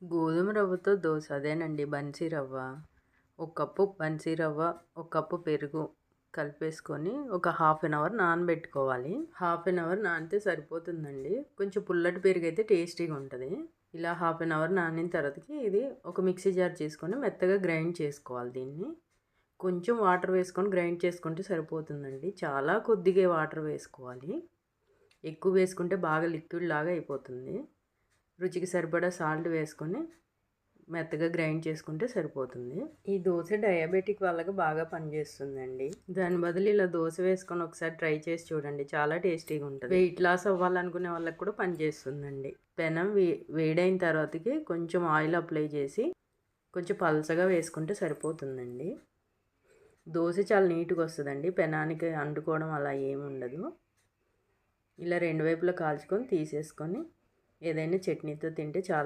గోధుమ రవ్వతో దోస అదేనండి బన్సీ రవ్వ. ఒక కప్పు బన్సీ రవ్వ, ఒక కప్పు పెరుగు కలిపేసుకొని ఒక హాఫ్ అన్ అవర్ నానబెట్టుకోవాలి. హాఫ్ అన్ అవర్ నానితే సరిపోతుందండి. కొంచెం పుల్లటి పెరుగు అయితే టేస్టీగా ఉంటుంది. ఇలా హాఫ్ అన్ అవర్ నానిన తర్వాతకి ఇది ఒక మిక్సీ జార్ చేసుకొని మెత్తగా గ్రైండ్ చేసుకోవాలి. దీన్ని కొంచెం వాటర్ వేసుకొని గ్రైండ్ చేసుకుంటే సరిపోతుందండి. చాలా కొద్దిగా వాటర్ వేసుకోవాలి. ఎక్కువ వేసుకుంటే బాగా లిక్విడ్ లాగా అయిపోతుంది. రుచికి సరిపడా సాల్ట్ వేసుకొని మెత్తగా గ్రైండ్ చేసుకుంటే సరిపోతుంది. ఈ దోశ డయాబెటిక్ వాళ్ళకి బాగా పనిచేస్తుందండి. దాని బదులు ఇలా దోశ వేసుకొని ఒకసారి ట్రై చేసి చూడండి. చాలా టేస్టీగా ఉంటుంది. వెయిట్ లాస్ అవ్వాలనుకునే వాళ్ళకి కూడా పనిచేస్తుందండి. పెనం వేడైన తర్వాతకి కొంచెం ఆయిల్ అప్లై చేసి కొంచెం పలచగా వేసుకుంటే సరిపోతుందండి. దోశ చాలా నీట్గా వస్తుందండి. పెనానికి అంటుకోవడం అలా ఏమి ఉండదు. ఇలా రెండు వైపులా కాల్చుకొని తీసేసుకొని ఏదైనా చట్నీతో తింటే చాలా